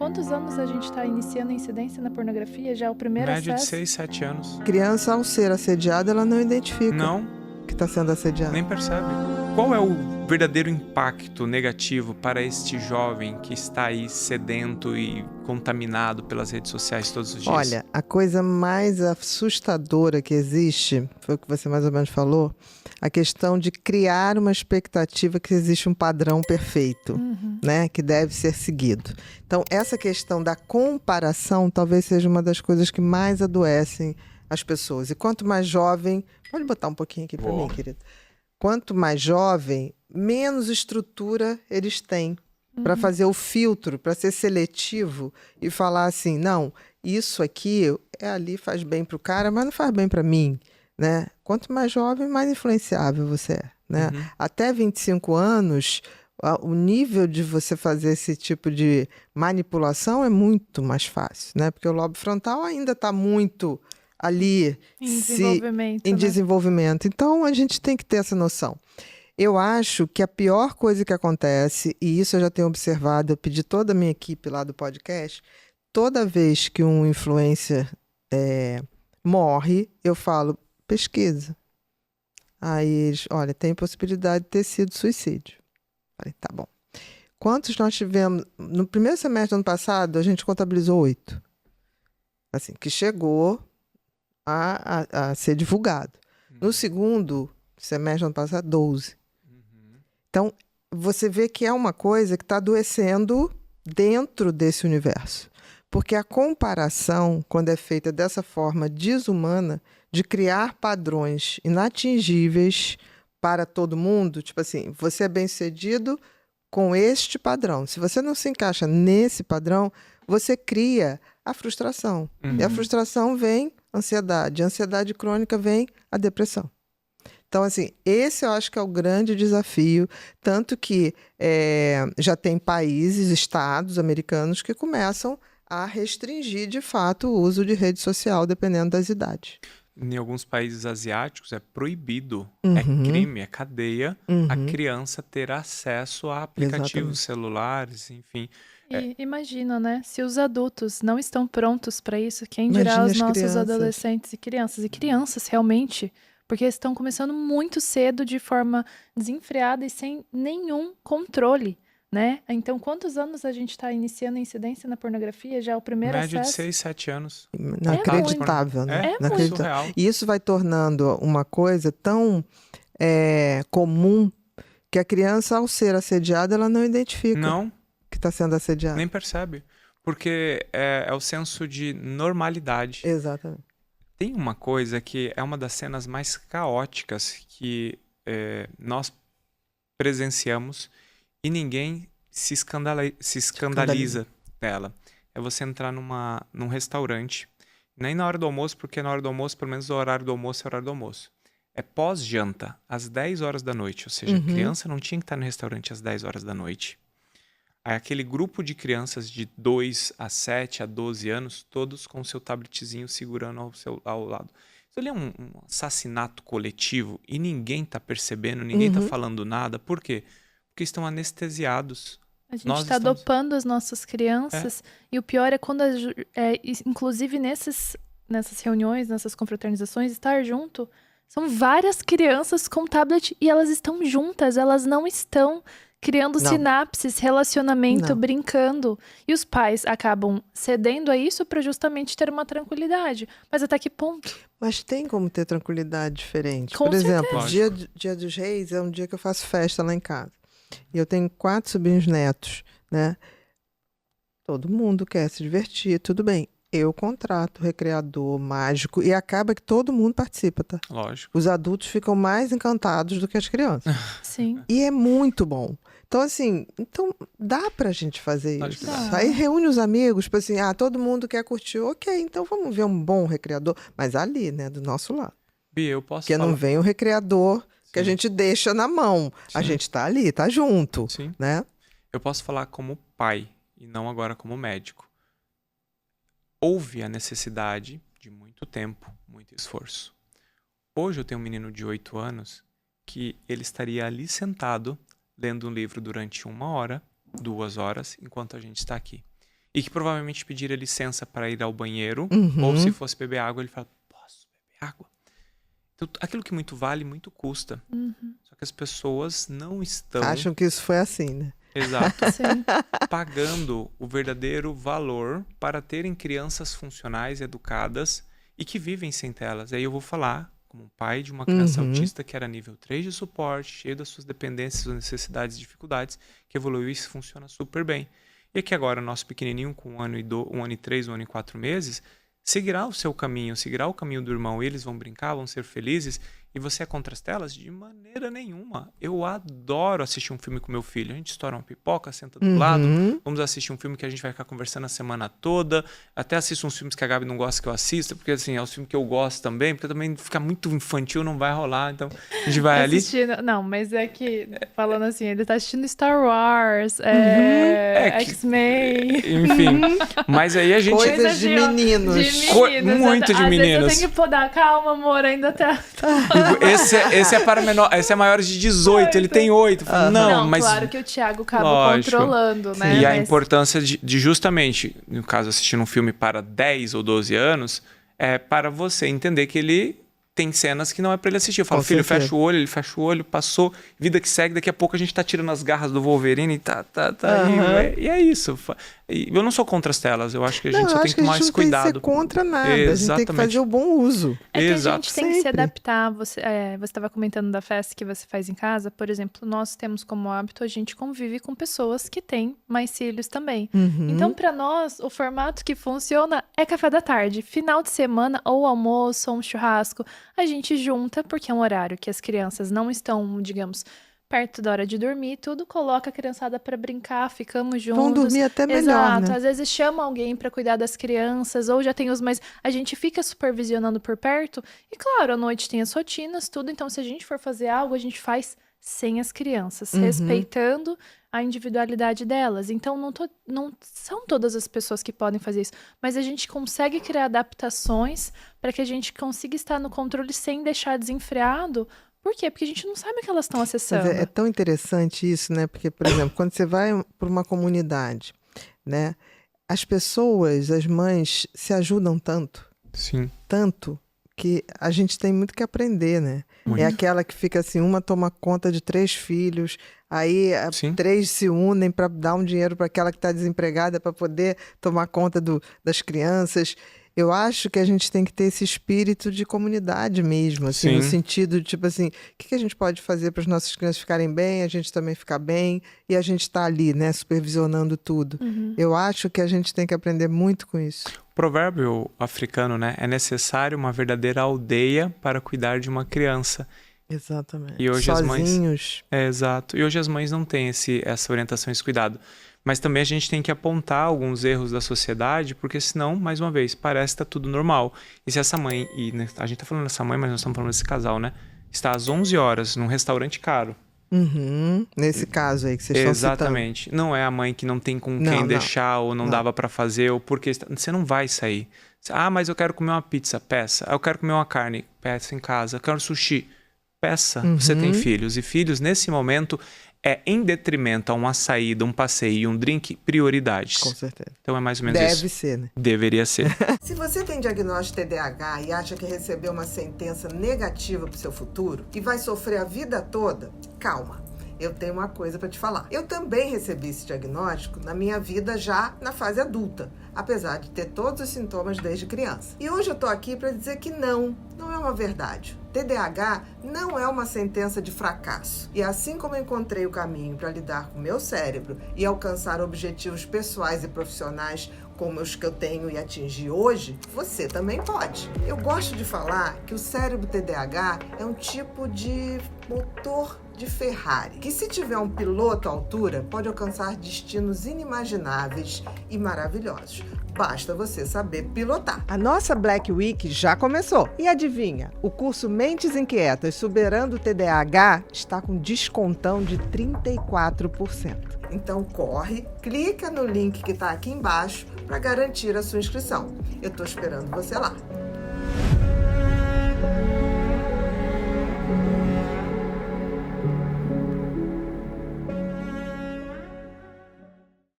quantos anos a gente está iniciando a incidência na pornografia? Já o primeiro Média de acesso? 6, 7 anos. Criança, ao ser assediada, ela não identifica Não, que está sendo assediada. nem percebe. Qual é o verdadeiro impacto negativo para este jovem que está aí sedento e contaminado pelas redes sociais todos os dias? Olha, a coisa mais assustadora que existe, foi o que você mais ou menos falou, a questão de criar uma expectativa que existe um padrão perfeito, né, que deve ser seguido. Então, essa questão da comparação talvez seja uma das coisas que mais adoecem as pessoas. E quanto mais jovem... Pode botar um pouquinho aqui para mim, querido. Quanto mais jovem, menos estrutura eles têm para fazer o filtro, para ser seletivo e falar assim, não, isso aqui ali faz bem para o cara, mas não faz bem para mim, né? Quanto mais jovem, mais influenciável você é, né? Até 25 anos, o nível de você fazer esse tipo de manipulação é muito mais fácil, né? Porque o lobo frontal ainda está muito ali em desenvolvimento. Então, a gente tem que ter essa noção. Eu acho que a pior coisa que acontece, e isso eu já tenho observado, eu pedi toda a minha equipe lá do podcast, toda vez que um influencer morre, eu falo, pesquisa. Aí eles, olha, tem possibilidade de ter sido suicídio. Falei, tá bom. Quantos nós tivemos? No primeiro semestre do ano passado, a gente contabilizou 8. Assim, que chegou a ser divulgado. No segundo semestre do ano passado, 12. Então, você vê que é uma coisa que está adoecendo dentro desse universo. Porque a comparação, quando é feita dessa forma desumana, de criar padrões inatingíveis para todo mundo, tipo assim, você é bem-sucedido com este padrão. Se você não se encaixa nesse padrão, você cria a frustração. E a frustração vem ansiedade. A ansiedade crônica vem a depressão. Então, assim, esse eu acho que é o grande desafio, tanto que já tem países, estados americanos que começam a restringir, de fato, o uso de rede social, dependendo das idades. Em alguns países asiáticos é proibido, é crime, é cadeia, a criança ter acesso a aplicativos celulares, enfim. E imagina, né? Se os adultos não estão prontos para isso, quem dirá os nossos crianças. adolescentes e crianças? E crianças, realmente, porque estão começando muito cedo, de forma desenfreada e sem nenhum controle, né? Então, quantos anos a gente está iniciando a incidência na pornografia? Já o primeiro Média de acesso? 6, 7 anos. Inacreditável, né? É surreal. E isso vai tornando uma coisa tão comum que a criança, ao ser assediada, ela não identifica que está sendo assediada. Nem percebe. Porque é o senso de normalidade. Exatamente. Tem uma coisa que é uma das cenas mais caóticas que nós presenciamos e ninguém se escandaliza dela. É você entrar num restaurante, nem na hora do almoço, porque na hora do almoço, pelo menos o horário do almoço é o horário do almoço. É pós-janta, às 10 horas da noite. Ou seja, a criança não tinha que estar no restaurante às 10 horas da noite. Aí aquele grupo de crianças de 2 a 7 a 12 anos, todos com o seu tabletzinho segurando ao lado. Isso ali é um assassinato coletivo e ninguém está percebendo, ninguém está falando nada. Por quê? Porque estão anestesiados. A gente está dopando as nossas crianças. E o pior é quando, inclusive nessas reuniões, nessas confraternizações, estar junto, são várias crianças com tablet e elas estão juntas, elas não estão criando sinapses, relacionamento, brincando. E os pais acabam cedendo a isso para justamente ter uma tranquilidade. Mas até que ponto? Mas tem como ter tranquilidade diferente. Com Por exemplo, certeza. dia dos Reis é um dia que eu faço festa lá em casa. E eu tenho 4 sobrinhos netos, né? Todo mundo quer se divertir, tudo bem. Eu contrato recreador, mágico, e acaba que todo mundo participa, tá? Lógico. Os adultos ficam mais encantados do que as crianças. Sim. E é muito bom. Então, assim, dá pra gente fazer Lógico isso. que dá. Aí reúne os amigos, tipo assim, todo mundo quer curtir. Ok, então vamos ver um bom recreador. Mas ali, né, do nosso lado. Bia, eu posso Porque falar... não vem um recreador que a gente deixa na mão. Sim. A gente tá ali, tá junto. Sim. Né? Eu posso falar como pai e não agora como médico. Houve a necessidade de muito tempo, muito esforço. Hoje eu tenho um menino de 8 anos que ele estaria ali sentado lendo um livro durante 1 hora, 2 horas, enquanto a gente está aqui. e que provavelmente pediria licença para ir ao banheiro, Uhum. ou se fosse beber água, ele fala, posso beber água? Então, aquilo que muito vale, muito custa. Só que as pessoas não estão... Acham que isso foi assim, né? Exato. Sim. Pagando o verdadeiro valor para terem crianças funcionais, educadas e que vivem sem telas. Aí eu vou falar como pai de uma criança autista que era nível 3 de suporte, cheio das suas dependências, suas necessidades e dificuldades, que evoluiu e funciona super bem. E que agora o nosso pequenininho com 1 ano e 3, 1 ano e 4 meses, seguirá o seu caminho, seguirá o caminho do irmão. Eles vão brincar, vão ser felizes. E você é contra as telas? De maneira nenhuma. Eu adoro assistir um filme com meu filho. A gente estoura uma pipoca, senta do lado. Vamos assistir um filme que a gente vai ficar conversando a semana toda. Até assisto uns filmes que a Gabi não gosta que eu assista, porque assim, é um filme que eu gosto também, porque também fica muito infantil, não vai rolar. Então, a gente vai ali... Não, mas é que, falando assim, ele tá assistindo Star Wars, X-Men. Enfim, mas aí a gente... Coisas de meninos. Muito de Às meninos. vezes eu tenho que podar, calma, amor, ainda tá... Esse é para menor, esse é maiores de 18, ele tem 8. Não, mas claro que o Thiago acaba controlando, né? E a importância de justamente, no caso, assistir um filme para 10 ou 12 anos, é para você entender que ele tem cenas que não é para ele assistir. Eu falo, filho, fecha o olho, ele fecha o olho, passou, vida que segue, daqui a pouco a gente tá tirando as garras do Wolverine e é isso. E eu não sou contra as telas, eu acho que a gente só tem que tomar mais cuidado. Não tem que ser contra nada, a gente tem que fazer o bom uso. É que a gente tem que se adaptar. Você estava comentando da festa que você faz em casa, por exemplo, nós temos como hábito, a gente convive com pessoas que têm mais filhos também. Então, para nós, o formato que funciona é café da tarde, final de semana, ou almoço, ou um churrasco. A gente junta, porque é um horário que as crianças não estão, digamos, perto da hora de dormir, tudo, coloca a criançada para brincar, ficamos juntos. Vão dormir até melhor, Exato, né? Às vezes chama alguém para cuidar das crianças, ou já tem os mais... A gente fica supervisionando por perto, e claro, à noite tem as rotinas, tudo, então se a gente for fazer algo, a gente faz sem as crianças, respeitando a individualidade delas. Então, não são todas as pessoas que podem fazer isso, mas a gente consegue criar adaptações para que a gente consiga estar no controle sem deixar desenfreado. Por quê? Porque a gente não sabe o que elas estão acessando. Mas é tão interessante isso, né? Porque, por exemplo, quando você vai para uma comunidade, né? As pessoas, as mães, se ajudam tanto. Sim. Tanto que a gente tem muito que aprender, né? Muito. É aquela que fica assim, uma toma conta de 3 filhos, aí 3 se unem para dar um dinheiro para aquela que está desempregada para poder tomar conta das crianças. Eu acho que a gente tem que ter esse espírito de comunidade mesmo, assim, no sentido de, tipo assim, o que a gente pode fazer para as nossas crianças ficarem bem, a gente também ficar bem, e a gente está ali, né, supervisionando tudo. Eu acho que a gente tem que aprender muito com isso. O provérbio africano, né, é necessário uma verdadeira aldeia para cuidar de uma criança. Exatamente. E hoje sozinhos. Exato. E hoje as mães não têm essa orientação, esse cuidado. Mas também a gente tem que apontar alguns erros da sociedade, porque senão, mais uma vez, parece que tá tudo normal. E se essa mãe, a gente tá falando dessa mãe, mas nós estamos falando desse casal, né? Está às 11 horas num restaurante caro. Nesse caso aí que vocês estão citando. Exatamente. Não é a mãe que não tem com quem deixar, ou não dava para fazer, ou porque você não vai sair. Mas eu quero comer uma pizza, peça. Eu quero comer uma carne, peça em casa. Eu quero sushi, peça. Você tem filhos. E filhos, nesse momento, é em detrimento a uma saída, um passeio e um drink, prioridades. Com certeza. Então é mais ou menos isso. Deve ser, né? Deveria ser. Se você tem diagnóstico de TDAH e acha que recebeu uma sentença negativa para o seu futuro e vai sofrer a vida toda, calma. Eu tenho uma coisa para te falar. Eu também recebi esse diagnóstico na minha vida já na fase adulta, apesar de ter todos os sintomas desde criança. E hoje eu tô aqui para dizer que não é uma verdade. TDAH não é uma sentença de fracasso. E assim como eu encontrei o caminho para lidar com o meu cérebro e alcançar objetivos pessoais e profissionais como os que eu tenho e atingi hoje, você também pode. Eu gosto de falar que o cérebro TDAH é um tipo de motor de Ferrari, que se tiver um piloto à altura, pode alcançar destinos inimagináveis e maravilhosos. Basta você saber pilotar. A nossa Black Week já começou. E adivinha? O curso Mentes Inquietas Superando o TDAH está com descontão de 34%. Então corre, clica no link que está aqui embaixo para garantir a sua inscrição. Eu estou esperando você lá.